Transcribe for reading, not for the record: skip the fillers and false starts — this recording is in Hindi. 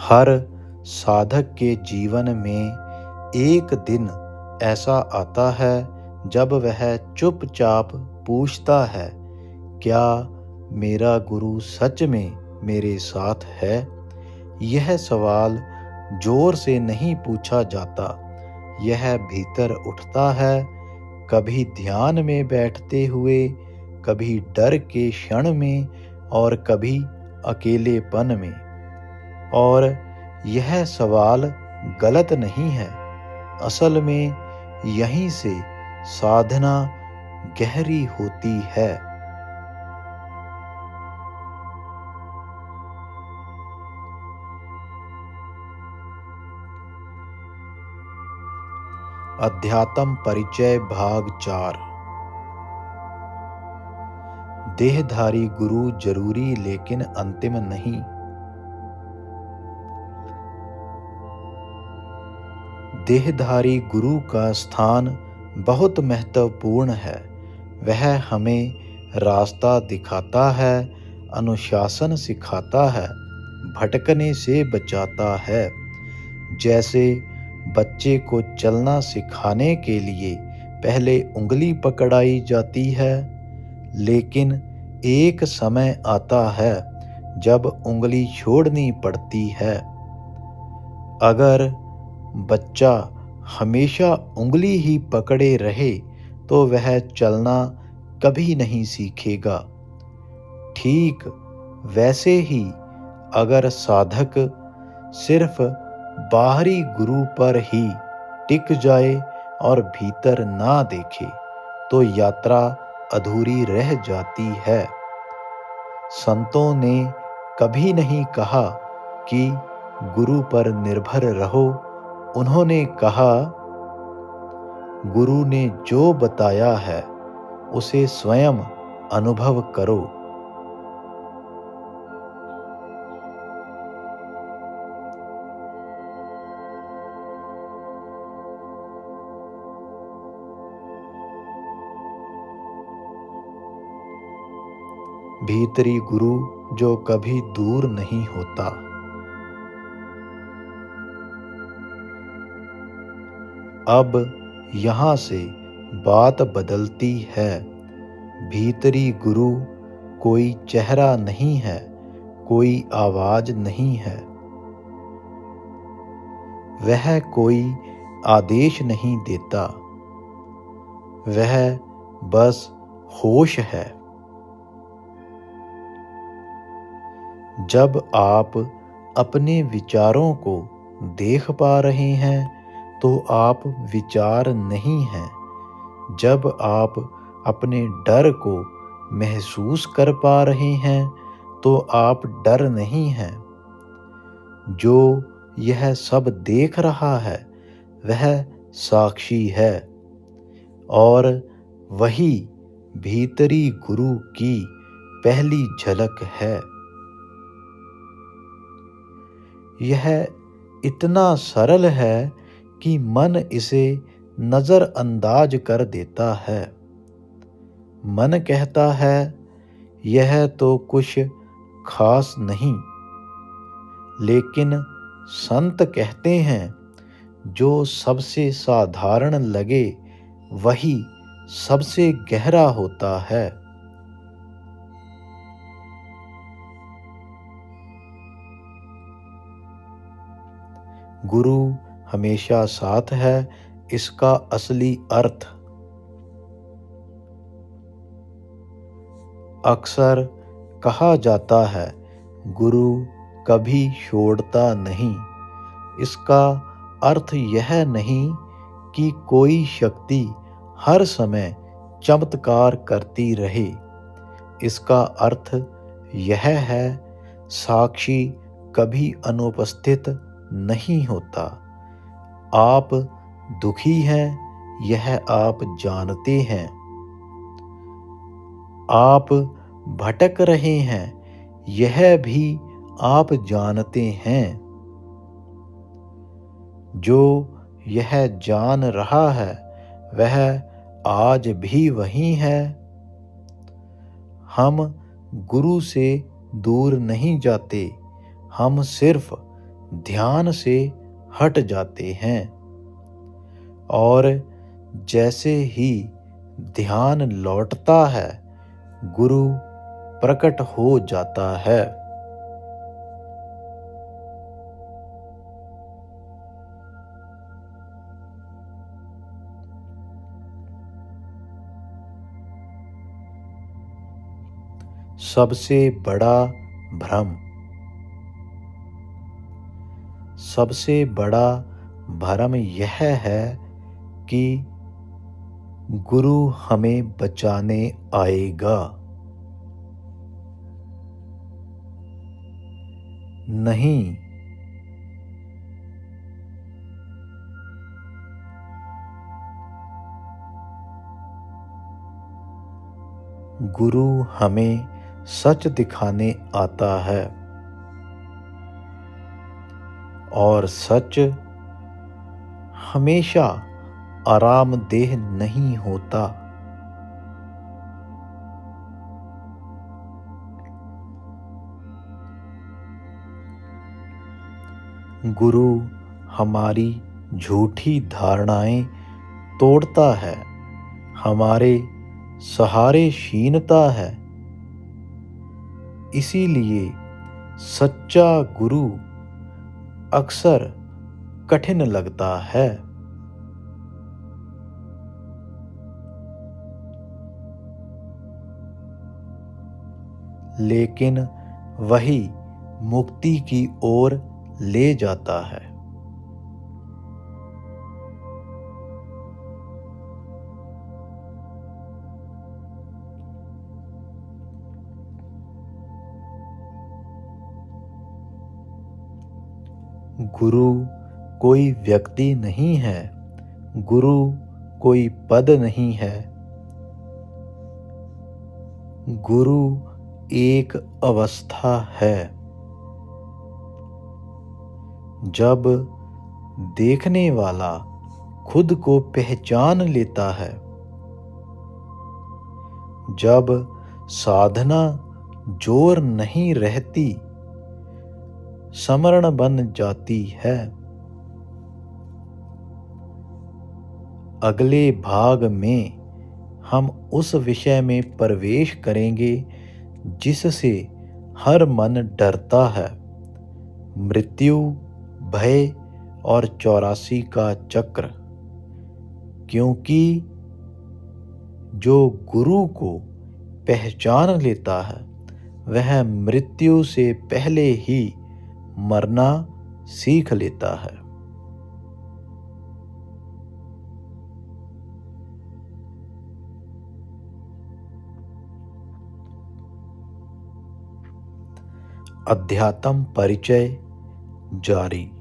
हर साधक के जीवन में एक दिन ऐसा आता है जब वह चुपचाप पूछता है, क्या मेरा गुरु सच में मेरे साथ है? यह सवाल जोर से नहीं पूछा जाता, यह भीतर उठता है, कभी ध्यान में बैठते हुए, कभी डर के क्षण में और कभी अकेलेपन में। और यह सवाल गलत नहीं है, असल में यहीं से साधना गहरी होती है। अध्यात्म परिचय भाग 4। देहधारी गुरु जरूरी लेकिन अंतिम नहीं। देहधारी गुरु का स्थान बहुत महत्वपूर्ण है। वह हमें रास्ता दिखाता है, अनुशासन सिखाता है, भटकने से बचाता है। जैसे बच्चे को चलना सिखाने के लिए पहले उंगली पकड़ाई जाती है, लेकिन एक समय आता है जब उंगली छोड़नी पड़ती है। अगर बच्चा हमेशा उंगली ही पकड़े रहे तो वह चलना कभी नहीं सीखेगा। ठीक वैसे ही अगर साधक सिर्फ बाहरी गुरु पर ही टिक जाए और भीतर ना देखे तो यात्रा अधूरी रह जाती है। संतों ने कभी नहीं कहा कि गुरु पर निर्भर रहो, उन्होंने कहा, गुरु ने जो बताया है उसे स्वयं अनुभव करो। भीतरी गुरु जो कभी दूर नहीं होता। अब यहाँ से बात बदलती है। भीतरी गुरु कोई चेहरा नहीं है, कोई आवाज नहीं है, वह कोई आदेश नहीं देता, वह बस होश है। जब आप अपने विचारों को देख पा रहे हैं तो आप विचार नहीं हैं। जब आप अपने डर को महसूस कर पा रहे हैं तो आप डर नहीं हैं। जो यह सब देख रहा है वह साक्षी है और वही भीतरी गुरु की पहली झलक है। यह इतना सरल है कि मन इसे नज़रअंदाज कर देता है। मन कहता है, यह तो कुछ खास नहीं, लेकिन संत कहते हैं, जो सबसे साधारण लगे वही सबसे गहरा होता है। गुरु हमेशा साथ है, इसका असली अर्थ। अक्सर कहा जाता है, गुरु कभी छोड़ता नहीं। इसका अर्थ यह नहीं कि कोई शक्ति हर समय चमत्कार करती रहे। इसका अर्थ यह है, साक्षी कभी अनुपस्थित नहीं होता। आप दुखी हैं, यह आप जानते हैं। आप भटक रहे हैं, यह भी आप जानते हैं। जो यह जान रहा है वह आज भी वही है। हम गुरु से दूर नहीं जाते, हम सिर्फ ध्यान से हट जाते हैं और जैसे ही ध्यान लौटता है, गुरु प्रकट हो जाता है। सबसे बड़ा भ्रम सबसे बड़ा भ्रम यह है कि गुरु हमें बचाने आएगा। नहीं, गुरु हमें सच दिखाने आता है और सच हमेशा आरामदेह नहीं होता। गुरु हमारी झूठी धारणाएं तोड़ता है, हमारे सहारेशीनता है। इसीलिए सच्चा गुरु अक्सर कठिन लगता है। लेकिन वही मुक्ति की ओर ले जाता है। गुरु कोई व्यक्ति नहीं है, गुरु कोई पद नहीं है। गुरु एक अवस्था है। जब देखने वाला खुद को पहचान लेता है, जब साधना जोर नहीं रहती, समरण बन जाती है। अगले भाग में हम उस विषय में प्रवेश करेंगे जिससे हर मन डरता है, मृत्यु, भय और 84 का चक्र। क्योंकि जो गुरु को पहचान लेता है, वह मृत्यु से पहले ही मरना सीख लेता है। अध्यात्म परिचय जारी।